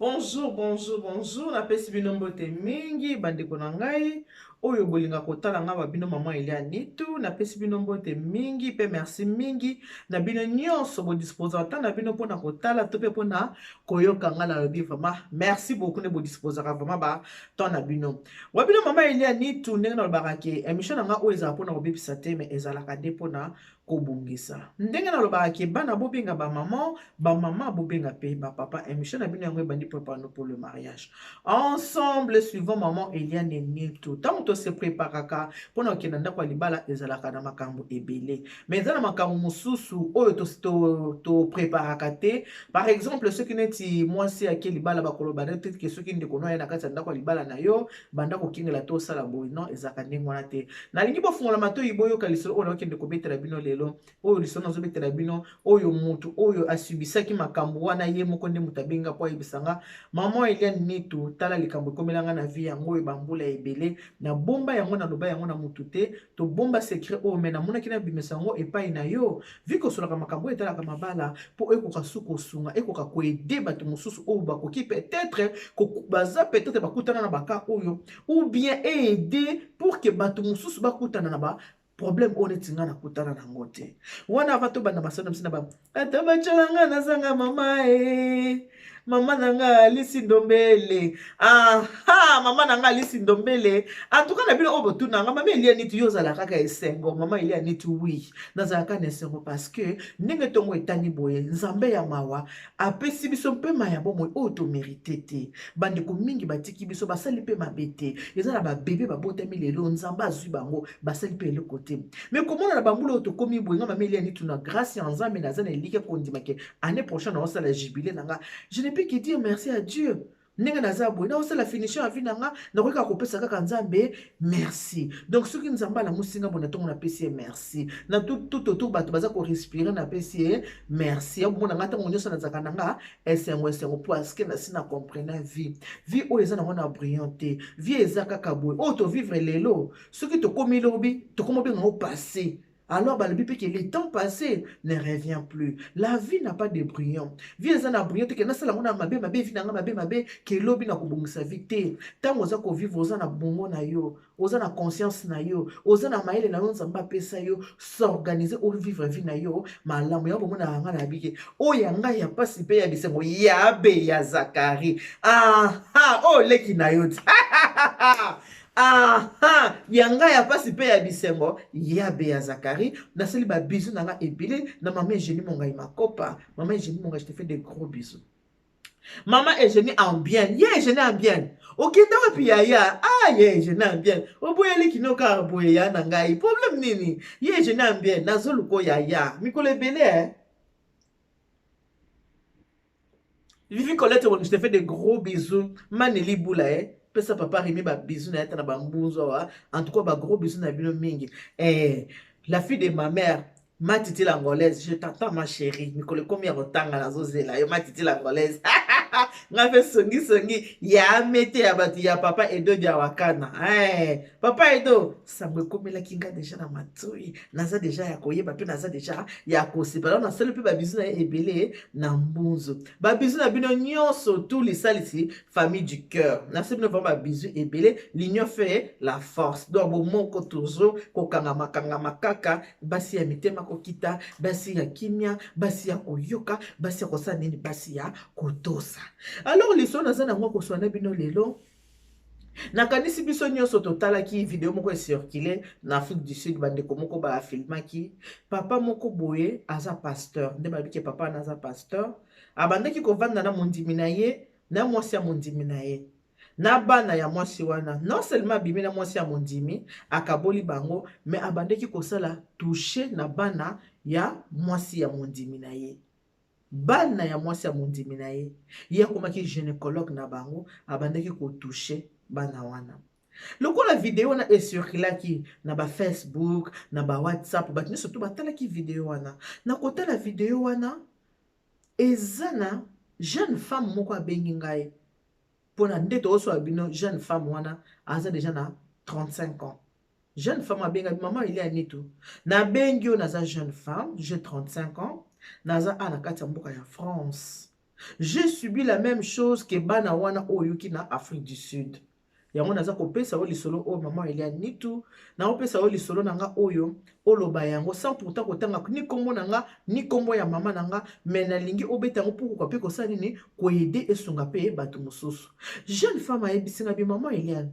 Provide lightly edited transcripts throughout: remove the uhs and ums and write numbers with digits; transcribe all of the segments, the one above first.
Bonjour. Napesi bino mbote mingi bandeko na ngai oyo bolinga kotala nga babino mama Elia Nitu. Napesi bino mbote mingi pe merci mingi na bino nyonso bo disposer ata na bino pona kotala to pe pona koyoka nga na lobi vraiment merci beaucoup ne bo disposer vraiment ba ton na bino. Wabino mama Elia Nitu ndenge na lobaka ke émission na nga oyo ezala pona kobebisa te mais ezalaka nde pona kobungisa. Ndenge na lobaka ke bana bobenga ba mama bobenga pe ba papa. Émission na bino yango ebandi préparons pour le mariage. Ensemble suivant maman Eliane Nitu. Tant to se préparaka pona okenda ndako ya libala ezalaka na makambo ebele. Mais ezala makambo mususu oyo to préparaka te. Par exemple ceux qui neti mwasi ake libala bakoloba peut-être que ceux qui ndeko no ya na kati ya ndako ya libala na yo banda ko kingela to sala boy non ezaka ndenge wana te. Na lingi bofungola matoyi boyo kalisolo oyo okende ko betela bino lelo oyo lisolo zo betela bino oyo mutu oyo asubisaki makambo wana ye moko nde mutabenga po yebisanga maman Eliane Nitu tala likambo komelanga na vie yango oyo bambula ebele na bomba yango na loba yango na mutu te to bomba secret oyo mena mona kina bimesa yango epai na yo viko solaka makambo etalaka mabala po ekoka suko sunga ekoka ko aider bato mususu oyo bakoki peut-être baza peut-être bakutana na baka oyo ou bien aider pour que bato mususu bakutana na ba problème oyo neti nga nakutana nango te wana ava tobanda masano msina ba ata bacalanga nazanga mama mama nanga Alice Ndombele mama nanga Alice Ndombele en tout cas na bino oyo botunanga mama Elia Nitu yo ozala kaka esengo mama Elia Nitu oui nazalaka na esengo parce que ndenge ntongo etani boye nzambe ya mawa apesi biso mpe maya bomoi oyo tomérite te bandeko mingi batiki biso basali mpe mabe te eza na babebe babotami lelo nzambe azwi bango basali mpe eloko te mais komona na bambula oyo tokomi boye nga mama Elia Nitu na grâce ya nzambe naza na elike kondimake année prochaine naosala jubilé nanga je ne peux que dire merci à Dieu. Ndenge naza boye na osala finition ya vie nanga nakoka kopesa kaka nzambe merci. Donc soki nzamba la musinga bona tongo na pesi merci. Na tout bato baza ko respirer na pesi merci. Ya bona ngata ngonyoso na zaka nanga esengo parce que na sina comprendre vie. Vie o eza na wana brillante. Vie eza kaka boye. O to vivre lelo. Soki to komi lobi, to komo benga o passé. Alors, que le temps passé ne revient plus. La vie n'a pas de brillant. Vie est un brillant que na sala ngona mabe vie na mabe que lobi na kobongisa vie. Tant oza ko vivre oza na bongo na yo, oza na conscience na yo, oza na maele na nzamba pesa yo, s'organiser ou vivre vie na yo, malamu ya bongo na nga na bike. O yanga ya pasi pe ya bisengo ya be ya Zakari. Oh leki na yo. Yanga ya pasi pe ya bisengo ya be ya Zakari naseli ba bisous nanga ebile na maman Eugénie Mongai makopa maman Eugénie Mongai je te fais des gros bisous maman Eugénie en bien Eugénie en bien okita wapi ya Eugénie en bien oboyeli kinoka boye ya na ngai problème nini Eugénie en bien nazoluko ya mikolo ebele Vivi Colette je te fais des gros bisous Maneli Boula pesa papa Rémi ba bisous na yata na bambunzo en tout cas ba gros bisous na bino mingi la fille de ma mère Matiti l'angolaise je t'entends ma chérie mikolo komi ya rotanga na zozela yo Matiti l'angolaise nga fe songi ya mete ya batu ya papa Edo dia wakana papa Edo sangwe komela kinga déjà na matoi naza déjà ya koyeba pe naza déjà ya kosepela na sele pe ba bisous na ebele na mbunzo ba bisous na bino nyonso tous les salisi famille du cœur na sele bino ba bisous ebele l'union fait la force donc bon moko toujours kokanga makaka basi ya mitema kokita basi ya kimia basi ya koyoka basi ya kosala nini basi ya kotosa. Alors les sons naza nango koswana bino lelo nakanisi biso nyonso totalaki video moko esirkile na Afrique du Sud bandeko moko ba filmaki papa moko boye aza pasteur nde babike papa naza pasteur abandaki kovanda na mondimi na ye na mwasi ya mondimi na ye na bana ya mwasi wana non seulement bimi na mwasi ya mondimi akaboli bango mais abandaki kosala toucher na bana ya mwasi ya mondimi na ye bana ya mwasi ya mondimi na ye ye akomaki gynécologue na bango abandaki kotouche bana wana lokola video wana esirkulaki na ba Facebook na ba WhatsApp bato nyonso to batalaki video wana na kotala video wana eza na jeune femme moko abengi ngai mpona nde tooswa bino jeune femme wana aza déjà na 35 ans jeune femme abenga maman Elia Nitu nabengi yo naza jeune femme j'ai 35 ans naza ana kati ya mboka ya France J'ai subi la même chose que bana wana oyo ki na Afrique du Sud. Yango naza kopesa o lisolo o maman Elia Nitu na opesa o lisolo nanga oyo oloba yango sans pourtant kotanga ni kombo nanga ni kombo ya mama nanga mais na lingi obeta ngo pour ko pe ko sali ni ko aider esunga pe bato mosusu. Jeune femme ayebisinga bi maman Elia.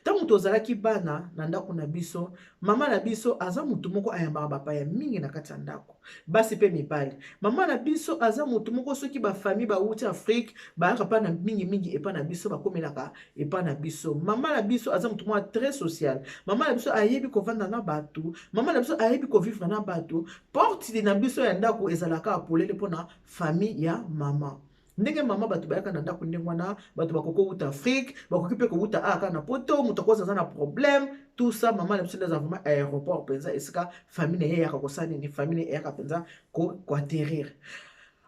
Tango tozalaki bana na ndako na biso, mama na biso aza mutu moko ayambaka bapaya mingi na kati ya ndako. Basi pe mibali. Mama na biso aza mutu moko soki ba famille ba uti Afrique ba pa na mingi epa na biso ba komelaka epa na biso. Mama na biso aza mutu moko très social. Mama na biso ayebi kovanda na bato. Mama na biso ayebi kovivre na bato. Porte na biso ya ndako ezalaka apolele pona famille ya mama. Ndenge mama bato bayaka na ndako ndenge wana bato bakoko uta Afrique bakoki pe ko uta aka na poto mutu ko za na problème tout ça mama na biso ndaza vraiment aéroport penza esika famille ye yaka ko sani ni famille yaka penza ko atterrir.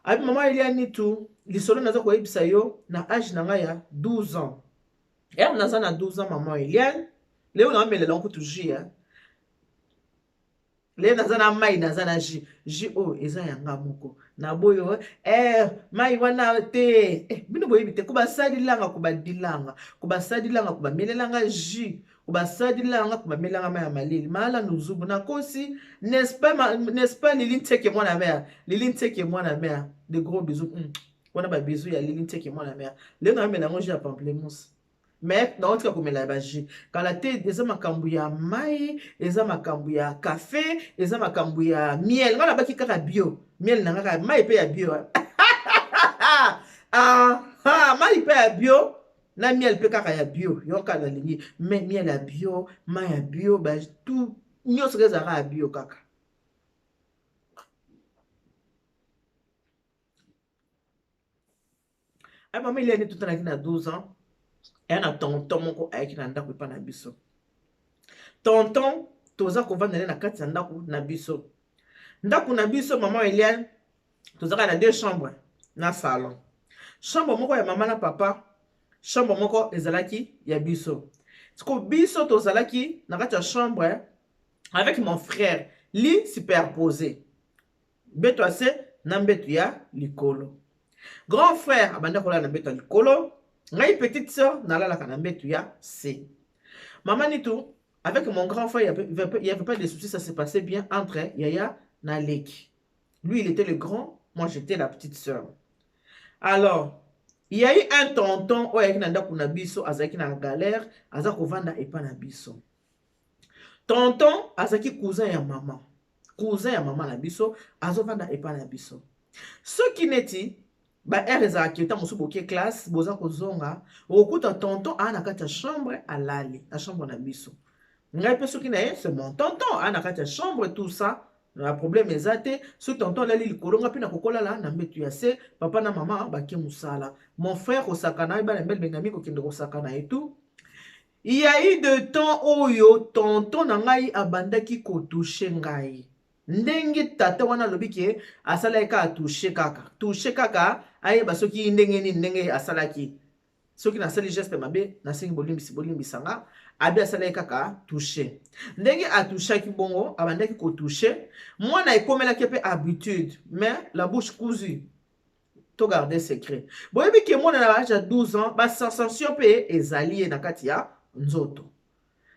Abi mama Elia Nitu lisolo naza ko yebisa yo na âge na nga ya 12 ans. Et naza na 12 ans mama Elia leo na melela nko toujours le naza na mai naza na ji o eza yanga moko na boyo mai wana te bino boyebi te ko basadilanga ko badilanga ko basadilanga ko bamelelanga ji ko basadilanga ko bamelanga mai ya malili mala nuzubu na kosi n'est-ce pas Lili Nteke mwana mère Lili Nteke mwana mère de gros bisous wana ba bisous ya Lili Nteke mwana mère le na melango ji ya pamplemousse. Mais dans votre cas, la bagie. Quand la tête, les hommes à maï, les hommes à café, les hommes à miel. On a pas qui bio. Miel n'a maï paye à bio. Maï paye à bio. Na miel paye à bio. Yon ka la ligne. Mais miel à bio, maï à bio, bah tout. Nyo se réserve à bio kaka. Ah maman il est tout le temps à 12 ans. Et na tonton moko ayaki na ndako epa na biso. Tonton toza kovanda na kati ya ndako na biso. Ndako na biso maman Eliane tozaka na 2 chambres na salon. Chambre moko ya mama na papa, chambre moko ezalaki ya biso. Siko biso tozalaki na kati ya chambre avec mon frère, lit superposé. Beto ase na mbeto ya likolo. Grand frère abanda kola na mbeto ya likolo. Ngai petite sœur nalalaka na mbetu ya C. Maman Nitu, avec mon grand frère, il n'y avait pas de soucis, ça s'est passé bien entre Yaya et Leki. Lui, il était le grand, moi j'étais la petite sœur. Alors, il y a eu un tonton, Oya Nanda Kunabiso, Azaki na galère, Azako Vanda et Panabiso. Tonton, Azaki cousin ya maman. Cousin ya maman Nabiso, Azo Vanda et Panabiso. Ce qui n'est ba ereza akita musubo ke classe boza kozonga okuta tonton ana kati ya chambre alali na chambre na biso ngai pe soki na ye c'est mon tonton ana kati ya chambre tout ça na problème ezate so tonton alali likolonga pe na kokola la na mbetu ya se papa na mama baki musala mon frère osakana ba na mbel bengami ko kende osakana et tout il y a eu de temps oyo tonton na ngai abandaki ko toucher ngai ndenge tata wana lobiki asala ka toucher kaka ayeba soki ndenge ni ndenge asalaki soki na sali geste mabe na singi bolimbi sanga abi asala kaka toucher ndenge a touchaki bongo abandaki ko toucher mwana ekomelaki pe habitude mais la bouche cousue to garder secret boyebi ke mwana na âge de 12 ans ba sensation pe ezali na kati ya nzoto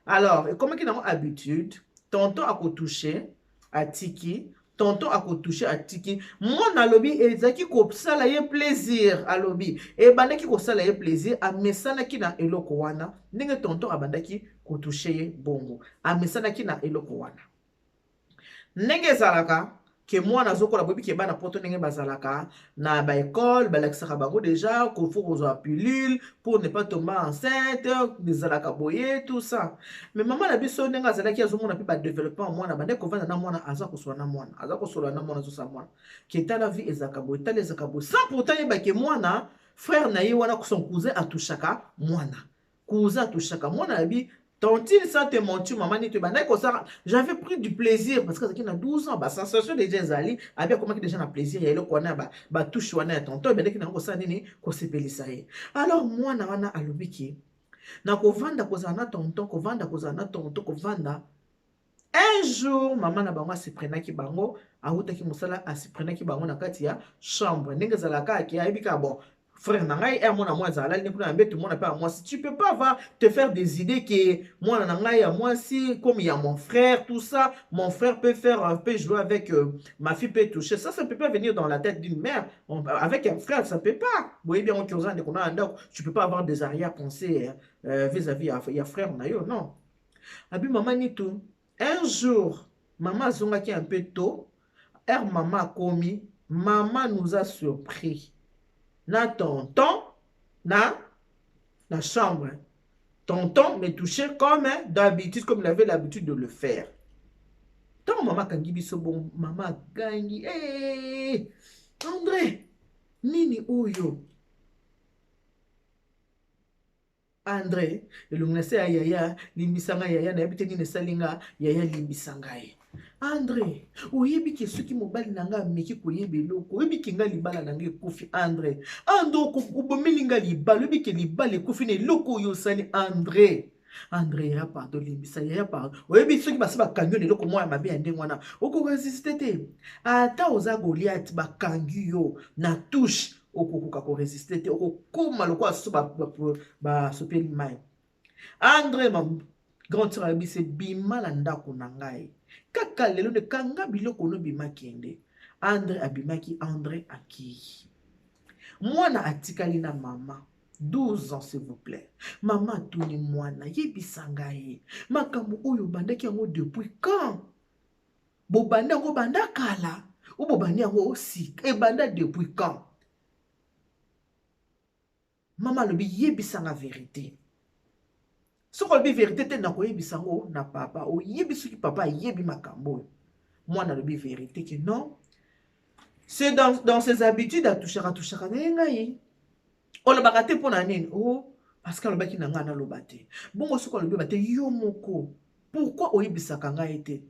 alors ekomaki na habitude tonton a ko toucher atiki tonton a touché atiki mon alobi ezaki ko sala ye plaisir alobi e bandaki ko sala ye plaisir a mesana ki na eloko wana ndenge tonton abandaki ko touché ye bongo a mesana ki na eloko wana ndenge zalaka ke mwana zokola bobi ke bana poto ndenge bazalaka na ba école balakisaka bango déjà ko faut kozwa pilule pour ne pas tomber enceinte bizalaka boye tout ça mais maman na biso ndenge azalaki azomona pe ba développement mwana bande ko vanda na mwana aza ko sola na mwana aza ko sola na mwana zo sa mwana ke ta la vie ezaka boye ta les akabo sans pourtant yeba ke mwana frère na ye wana ko son cousin atushaka mwana cousin atushaka mwana abi tontine sans te mentir maman ni te bandai ko ça j'avais pris du plaisir parce que ça qui na 12 ans ba sensation déjà zali abia comment que déjà na plaisir ya eloko wana ba touche wana ya tonton bende ki na ko ça nini ko sepelisa ye alors moi na wana alobiki na ko vanda ko za na tonton ko vanda un jour maman na bango se prenaki bango autaki mosala asiprenaki bango na kati ya chambre ndenge ezalaka ake ayebika bon frère na ngai mwana mwasi azalali ne kuna mbeto mwana pe ya mwasi tu peux pas va te faire des idées que mwana na ngai ya mwasi comme il y a mon frère tout ça mon frère peut jouer avec ma fille peut toucher ça peut pas venir dans la tête d'une mère avec un frère ça peut pas boye bien on kozande kona ndako tu peux pas avoir des arrière-pensées vis-à-vis ya frère na yo non abi maman nitu un jour maman azongaki un peu tôt maman a commis maman nous a surpris na tonton na chambre. Tonton me touchait comme d'habitude, comme il avait l'habitude de le faire. Tant maman kangi biso bon, maman gangi, hey, André, nini oyo. André, le lungase ya yaya, limbisanga yaya, na yabite nini salinga, yaya limbisanga ye. André, oyebi ke soki mobali nanga meki koyebe loko, oyebi ke nga libala nanga ekufi André. Ando obomeli nga libala, oyebi ke libala ekufi ne loko oyo sali André. André ya pardon limbisa ya pardon. Oyebi soki basi bakangi ne loko moya mabe ya ndenge wana. Oko resiste te. Ata oza Goliath bakangi yo na touche okokoka ko resiste te. Okokoma loko aso ba sopeli mai. André mam grand sœur abise bima na ndako na ngai. Kaka lelo ne kanga biloko no bima kende. André abimaki André aki. Mwana atikali na mama. 12 ans s'il vous plaît. Maman tuni mwana yebisanga ye. Makambo oyo bandaki yango depuis quand? Bo banda yango banda kala. Ou bo banda yango aussi. E banda depuis quand? Maman lobi yebisanga vérité. Ce qu'on dit vérité te na koyebisango na papa. O yebisu ki papa yebi makambo. Moi na lobi vérité que non. C'est dans ses habitudes à toucher na yengai. On a baraté pour nanine. Oh, parce que le baki n'a pas lobaté. Bon, ce qu'on le baté, yo moko. Pourquoi oyebisa kanga été?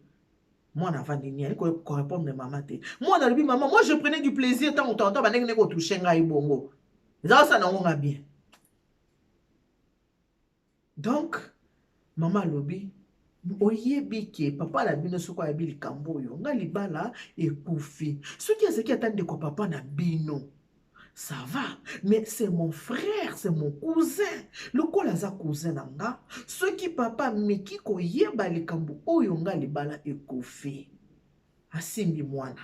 Moi, n'a pas dit, elle répondre maman. Moi, dans le maman, moi, je prenais du plaisir tant autant, tant, que je touchais ngai bongo. Ça n'a bien. Donc, maman lobi, oyebi ke papa la bino soko ya bili kambo yo. Nga libala e koufi. Ce qui est ce qui attend de ko papa na bino. Ça va, mais c'est mon frère, c'est mon cousin. Le kolaza cousin nanga. Ce qui papa meki ko yeba likambo oyo nga libala ekofi. Asimbi mwana.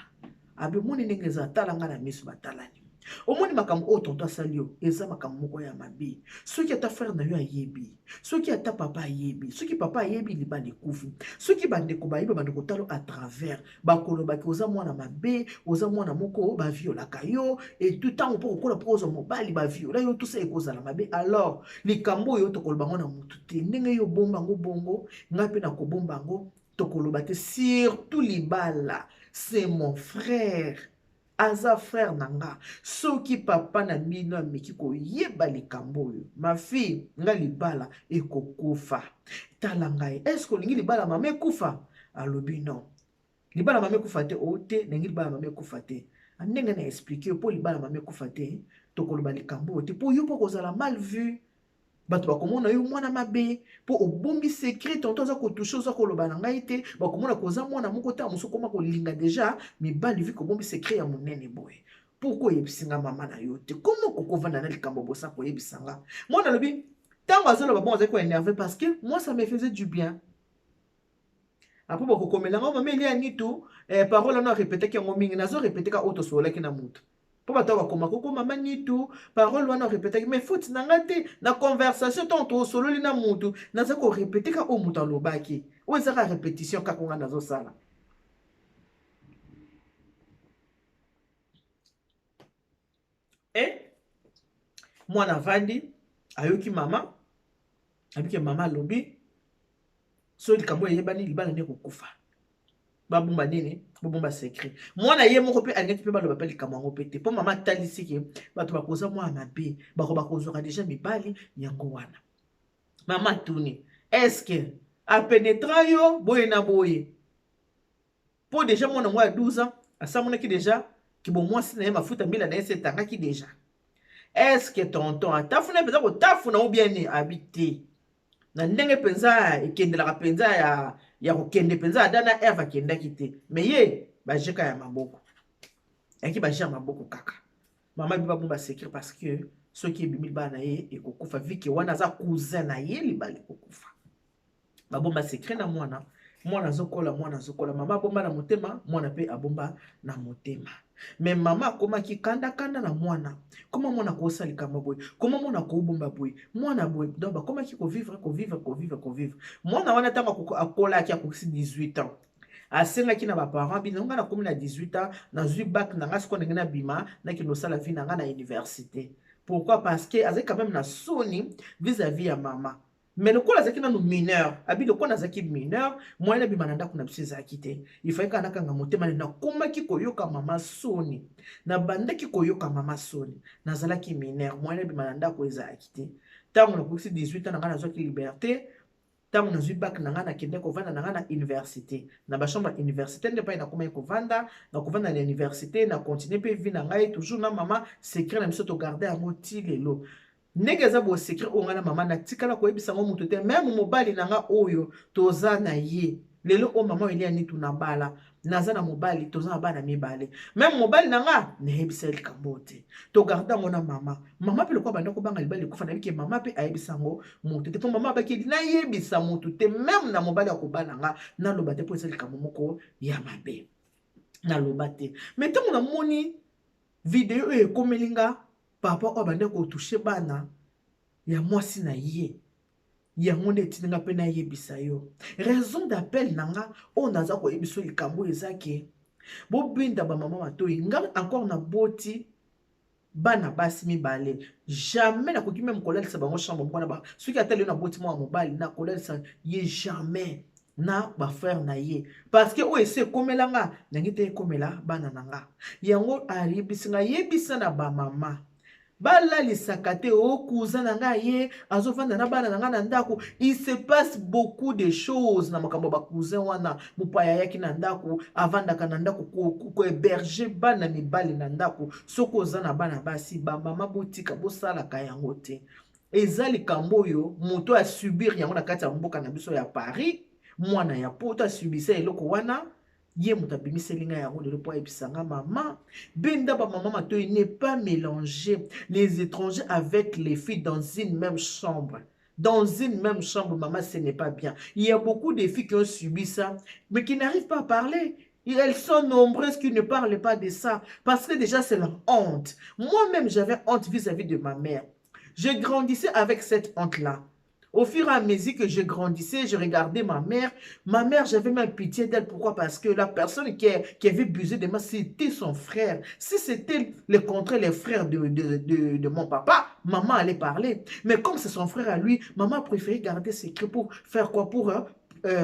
Abe moni nengeza talanga na misu batalani. Omoni makambo o tonto salio, eza makambo moko ya mabe. Ce qui ata frère na yo ayebi, ce qui ata papa ayebi, ce qui papa ayebi libala ekufi. Ce qui bande ko bayiba bande ko talo à travers bakolo baki oza mwana mabe, oza mwana moko ba viola kayo et tout temps pour kola prozo mobali ba viola yo tout ça ekoza la mabe. Alors, likambo yo tokolo bango na mutu te ndenge yo bomba ngo bongo, ngape na ko bomba ngo tokolo bate surtout libala. C'est mon frère. Aza frère nanga soki papa na mino ameki ko yeba likambo yo ma fille nga libala ekokufa tala ngai est-ce que lingi libala mama ekufa alobi non libala mama ekufa te ote lingi libala mama ekufa te ndenge na expliquer po libala mama ekufa te tokoloba likambo te po yo po kozala mal vu bato bakomona yo mwana mabe po obombi secret tonto za ko toucher za ko loba na ngai te bakomona koza mwana moko ta muso koma ko linga déjà mibali vi ko bombi secret ya monene boy pourquoi yebisinga mama na yo te comment kokovanda na likambo bosa ko yebisanga mwana lobi tango azolo babon za ko énervé parce que moi ça me faisait du bien après boko komelanga mama ili anitu parole na répéter ki ngo mingi nazo répéter ka auto sola ki na mutu. Pour pas t'avoir comme maman ni tout, parole on a répété, mais faut n'angate na conversation tant solo li na mutu, na za ko répéter ka o muta lobaki. Ou ça ka répétition ka konga nazo sala. Et moi na vandi ayoki mama, abike mama lobi, so li kambo yebani libana ne ko kufa. Babumba nini babumba secret mwana ye moko pe alingaki pe baloba pe likambo pete po mama talisi ke bato bakoza mwana be bako bakozwaka déjà mibali yango wana mama tuni est-ce que a pénétra yo boye na boye po déjà mwana mwa 12 ans asamonaki déjà ki bo mwasi na ye mafuta mbila na ye setangaki déjà est-ce que tonton atafuna penza kotafuna ou bien ni habité na ndenge penza ekendelaka penza ya kokende penza adana Eva kendaki te mais ye bajeka ya maboko yaki baje ya maboko kaka mama biba bomba secret parce que soki ebimi bana ye ekokufa vike wana aza cousin na ye libala ekokufa babomba secret na mwana mwana azokola mama abomba na motema mwana pe abomba na motema mais mama akomaki kanda na mwana koma mwana kosalika maboy koma mwana kobomba boy mwana boy donc bakomaki kovivre mwana wana ntango akolaki akokisi 18 ans asengaki na baparent bino nga nakomi na 18 ans nazwi bac na nga siko ndenge na bima nakende osala vie na nga na université pourquoi parce que azali quand même na soni vis-à-vis ya mama mais lokola azalaki nanu mineur abi lokola azalaki mineur moyen abima na ndako na biso ezalaki te ifai kaka nakanga motema nakomaki koyoka mama soni nabandaki koyoka mama soni nazalaki mineur moyen abima na ndako ezalaki te ntango nakokisi 18 ans na nga nazwaki liberté ntango nazwi bac na nga nakende kovanda na nga na université na bachambre ya université nde epai nakomaki kovanda na université na continue mpe vi na ngai toujours na mama secret na biso togarde yango ti lelo ndenge eza bo secret oyo ngai na mama natikala koyebisa ngo moto te meme mobali na nga oyo toza na ye lelo oyo mama oyo elia nitu na bala naza na mobali toza na bana mibale meme mobali na nga nayebisa ye likambo te togarde yango na mama mpe lokola banda kobanga libali ekufa na bike mama mpe ayebisa yango moto te mpo mama abaki nayebisa moto te meme na mobali ya kobala nga naloba te mpo eza likambo moko ya mabe naloba te me ntango namoni video oyo ekomeli nga papa oyo banda kotouche bana ya mwasi na ye yango nde etinanga mpe nayebisa yo raison d'appel na nga oyo naza koyebisa yo likambo eza ke bobinda bamama matoyi nga encore na boti bana basi mibale jamais nakoki meme kolalisa bango chambre moko na soki atali yo na boti mwa mobali nakolalisa ye jamais na bafrère na ye parce que oyo esi ekomela nga nangi te ekomela bana na nga yango ayebisi nga yebisa na bamama balalisaka te okuza na nga ye azovanda na bana na nga na ndako il se passe beaucoup de choses na makambo bakousin wana mopaya yaki na ndako avandaka na ndako kohéberge bana mibali na ndako soki oza na bana basi bamama botika bosalaka yango te eza likambo oyo moto asubir yango na kati ya mboka na biso ya Paris mwana ya poto asubisa eloko wana ye moto abimiseli nga yango lelo po ayebisanga mama benda bamama matoyi ne pas mélanger les étrangers avec les filles dans une même chambre. Dans une même chambre, maman, ce n'est pas bien. Il y a beaucoup de filles qui ont subi ça, mais qui n'arrivent pas à parler. Et elles sont nombreuses qui ne parlent pas de ça, parce que déjà c'est leur honte. Moi-même, j'avais honte vis-à-vis de ma mère. Je grandissais avec cette honte-là. Au fur et à mesure que je grandissais, je regardais ma mère. Ma mère, j'avais même pitié d'elle. Pourquoi? Parce que la personne qui avait abusé de moi, c'était son frère. Si c'était le contraire, les frères de mon papa, maman allait parler. Mais comme c'est son frère à lui, maman préférait garder ses secret pour faire quoi? Pour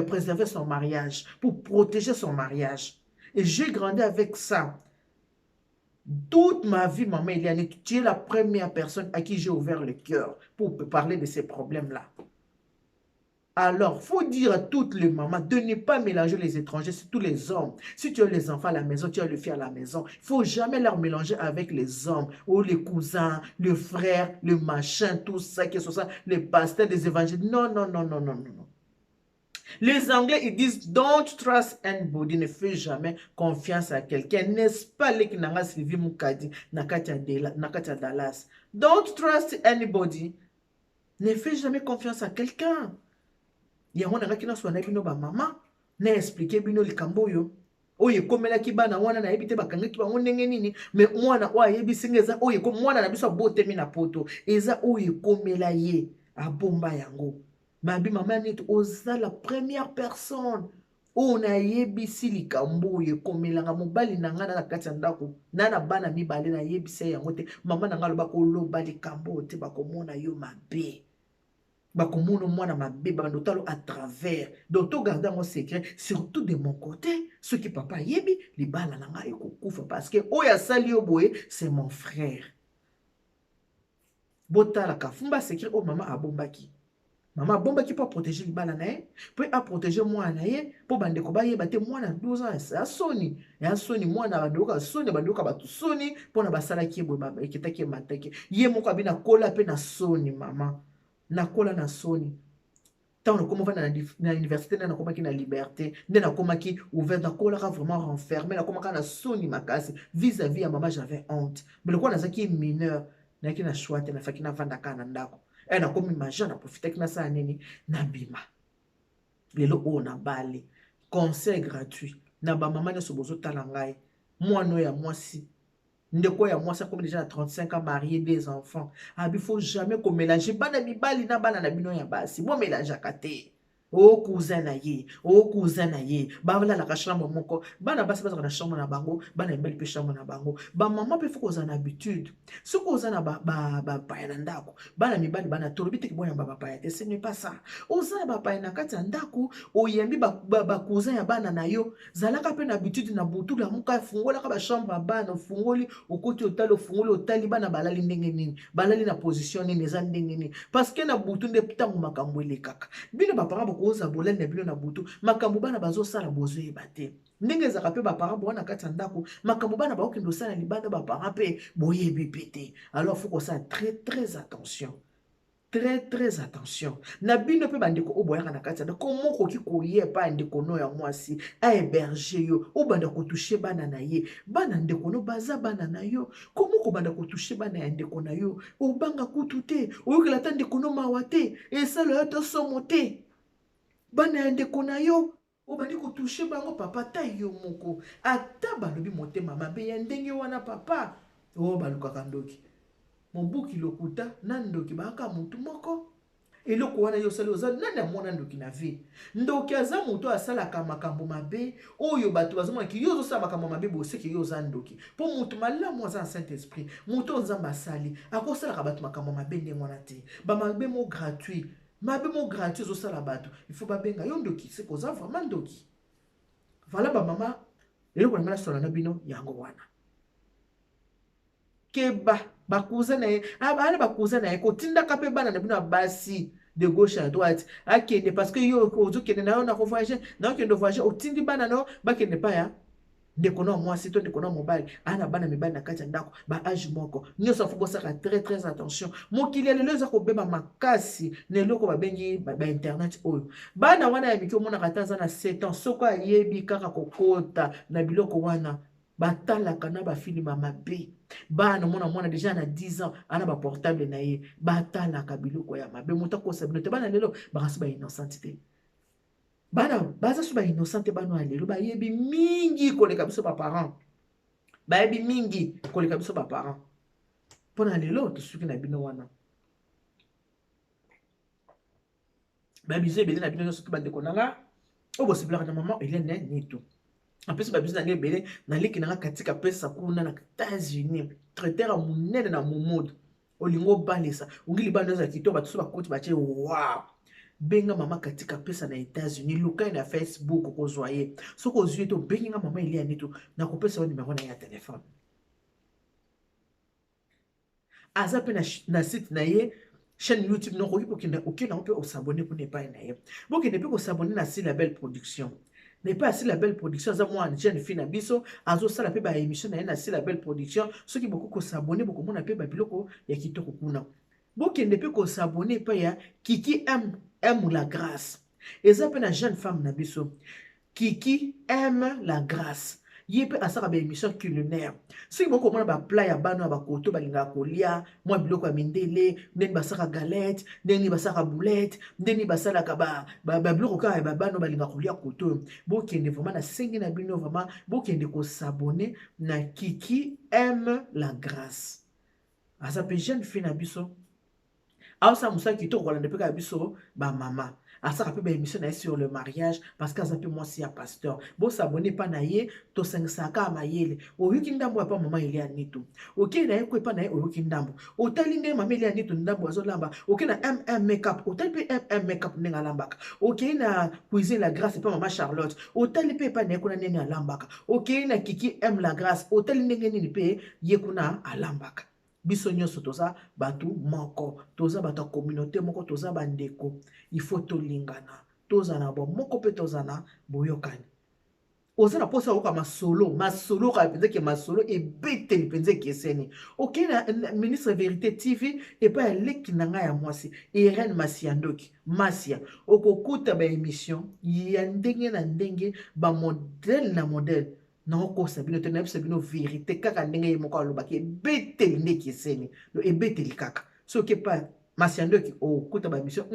préserver son mariage, pour protéger son mariage. Et j'ai grandi avec ça. Toute ma vie, maman Eliane, tu es la première personne à qui j'ai ouvert le cœur pour parler de ces problèmes-là. Alors, il faut dire à toutes les mamans de ne pas mélanger les étrangers, surtout les hommes. Si tu as les enfants à la maison, tu as le fils à la maison. Il ne faut jamais leur mélanger avec les hommes, ou les cousins, le frère, le machin, tout ça, qui sont ça, les pasteurs, les évangiles. Non, non, non, non, non, non. Les Anglais, ils disent, don't trust anybody, ne fais jamais confiance à quelqu'un. N'est-ce pas les qui n'ont suivi Moukadi, Nakatia Dallas? Don't trust anybody, ne fais jamais confiance à quelqu'un. Il y a un qui n'a pas de maman, n'a expliqué bino le camboyo. Oye komela ki bana wana na yebite bakanga ki bango ndenge nini mais mwana oye yebisingeza oye ko mwana na biso botemi na poto eza oye komela ye abomba yango. Mabi maman nit oza la première personne on a yebisi likambo ye komelanga mobali nanga na kati ya ndako na bana mibale na yebisi yango te mama nanga loba ko loba likambo te bakomona yo mabe bakomona mwana mabe bando talo à travers donc to garder mon secret surtout de mon côté ce qui papa yebi libala nanga ekokufa parce que oya sali yo boye c'est mon frère botala kafumba secret o mama abombaki. Maman bomba qui peut protéger le bal peut protéger moi naie pour bande ko ba yeba te moi na 12 ans ça soni ya soni moi na bandoka soni bandoka batu soni pour na basala ki bo ba ekitaki mataki ye moko abina kola pe na soni mama na kola na soni tant on va dans l'université na koma ki na liberté nde na koma ki ouvert na kola vraiment renfermé na koma ka na soni makasi vis-à-vis ya maman j'avais honte mais le quoi na zaki mineur na ki na choix te na faki na vanda ka na ndako na komi majeur na profiter ki na sa nini na bima lelo o na bale conseil gratuit na ba maman ne so bozo tala ngai mwana ya mwasi ndeko ya mwasi comme déjà à 35 ans marié des enfants il faut jamais qu'on mélange bana mibali na bana na bino ya basi bo mélange akate o cousin na ye bavela la chambre moko bana basi baza na chambre na bango bana mbeli pe chambre na bango ba maman pe faut qu'on habitude ce qu'on a na ba pa na ndako bana mibali bana tolobi te boya ba pa te ce n'est pas ça oza ba pa na kati ya ndako oyembi ba cousin ya bana na yo zalaka pe na habitude na butu la muka fungola ka ba chambre ya bana fungoli okoti otali fungoli otali bana balali ndenge nini balali na position nini eza ndenge nini parce que na butu nde tango makambo elekaka bino ba parents koza bolel na bino na butu makambo bana bazosala bozo ebate ndenge ezaka pe ba parents bona kati ya ndako makambo bana baokende osala libanda ba parents pe boyebi pete alors faut qu'on ça très attention très attention na bino pe bandeko oboyaka na kati ya ndako moko ki koyepa ndeko no ya mwasi a héberger yo obanda ko toucher bana na ye bana ndeko no baza bana na yo komo ko banda ko toucher bana ya ndeko na yo obanga kutu te oyokela ta ndeko no mawa te esala yo to somo te bana ya ndeko na yo obandi kotouche bango papa ta yo moko ata balobi motema mabe ya ndenge wana papa balukaka ndoki mobuki lokuta na ndoki baka mutu moko eloko wana yo sali oza nani amona ndoki na vie ndoki aza mutu asalaka makambo mabe oyo bato bazomonaki yo ozosala makambo mabe boseki yo oza ndoki mpo mutu malamu aza na saint esprit mutu oyo nzambe asali akosalaka bato makambo mabe ndenge wana te bamabe mo gratuit mabe mo gratuit ozosala bato il faut babenga yo ndoki c'est koza vraiment ndoki voilà ba mama eloko na ngana sola na bino yango wana keba bakuza na ye bana bakuza na ye kotindaka mpe bana na bino basi de gauche à droite akende parce que yo ozokende na yo na kovoyage na okende voyage otindi bana no bakende pa ya ndeko na mwasi to ndeko na mobali ana bana mibali na kati ya ndako ba age moko nyonso afuko saka très attention mokili lelo eza kobeba makasi na eloko babengi ba internet oyo bana wana ya miki omonaka ta aza na 7 ans soko ayebi kaka kokota na biloko wana batalaka na bafilima mabe bana mwana déjà na 10 ans ana ba portable na ye batalaka biloko ya mabe moto akosabino te bana lelo bakasi ba innocent te bana baza so ba innocent bana ya lelo bayebi mingi koleka biso ba parents bayebi mingi koleka biso ba parents pona lelo tosuki na bino wana bayebi ebele na bino nyonso to bandeko nanga obosibelaka na maman Hélène Nitu en plus ba biso na ngebele na liki nanga katika pesa kuna na États-Unis traiteur munene na momodo olingo balesa ongili bana za kito ba tuso ba koti ba che wow benga mama katika pesa na États-Unis luka na Facebook ko zoye soko zuye to benga mama Hélène Nitu na ko pesa numéro na ya téléphone aza pe na site na ye chaîne YouTube non ko okina on peut s'abonner pour ne pas na ye bokende pe ko s'abonner na si la belle production n'est pas si la belle production za moi jeune fille na biso azo sala pe ba émission na si la belle production ceux qui beaucoup ko s'abonner beaucoup mona pe ba biloko ya kitoko kuna bokende pe ko s'abonner pa ya Kiki aime la grâce eza pe na jeune femme na biso Kiki aime la grâce yepe asaka ba émission culinaire ceux qui beaucoup mona ba plat ya bano ba koto ba linga kolia moi biloko ya mindele ndeni basaka galette ndeni basaka boulette ndeni basala ka ba biloko ka ba bano ba linga kolia koto bokende vraiment na sengi na bino vraiment bokende ko s'abonner na Kiki aime la grâce asa pe jeune fille na biso asa musa kitoko kolanda pe ka biso ba mama asaka pe ba émission na sur le mariage parce que azape moi si ya pasteur bo s'abonner pa na ye to 500 ka mayele oyuki ndambo pa mama Hélène Nitu OK na ye ko pa na ye oyuki ndambo otali nde mama Hélène Nitu ndambo azolamba OK na MM makeup otali pe MM makeup nenga lambaka OK na cuisine la grâce pa mama Charlotte otali pe pa na ye kuna nene alambaka OK na Kiki aime la grâce otali ndenge nini pe ye kuna alambaka biso nyonso toza batu moko toza bata communauté moko toza bandeko il faut tolingana toza na bo moko pe toza na boyokani oza na posa oka masolo ka penza ke masolo ebeteli penza keseni ok na ministre vérité TV epa ya leki na ngai ya mwasi Irène Masiandoki Masia okokuta ba émission ya ndenge na ndenge ba modèle na modèle nakokosa bino te nayebisa bino vérité kaka ndenge ye moko alobaki ebeteli nde keseni ebeteli kaka soki epa Masiandoki okuta ba émission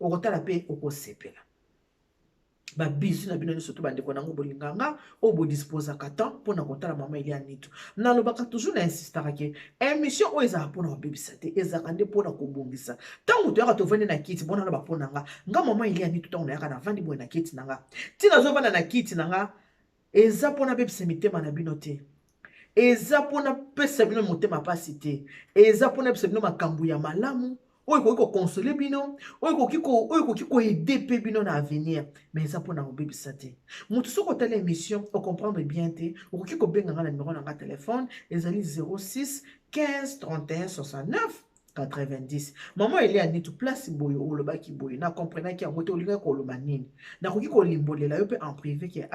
okotala mpe okosepela babisu na bino nyonso to bandeko nango bolinganga oyo bodisposaka temps mpona kotala mama Elia Nitu nalobaka toujours na insistaka ke émission oyo ezalaka mpona kobebisa te ezalaka nde mpona kobongisa ntango toyaka tovandi na kiti mpona naloba mpo na nga mama Elia Nitu ntango nayaka navandi boye na kiti na nga ntina azovanda na kiti na nga eza mpona bebisa mitema na bino te eza mpona pesa bino motema pasi te eza mpona bebisa bino makambo ya malamu oyo ekoki kokonsole bino oyo ekoki koede mpe bino na avenir mais eza mpona kobebisa te moto soki otala émission ocomprendre bien te okoki kobenga nga na numero na nga telefone ezali 06 15 31 69 90 mama Elia Nitu place boye olobaki boye na comprenaki yango te olingaki koloba nini nakoki kolimbolela yo mpe en privé ke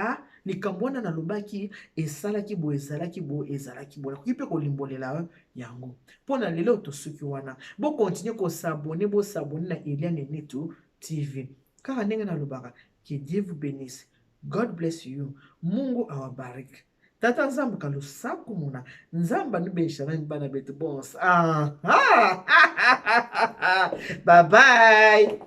likambo wana nalobaki esalaki boye ezalaki boye nakoki mpe kolimbolela yo yango mpo na lelo tosuki wana bokontinue kosabone bosabone na Elia Nitu TV kaka ndenge nalobaka que Dieu vous bénisse God bless you Mungu awabariki tata nzambe kalusaku muna nzamba nibesha bana betu bonse bye bye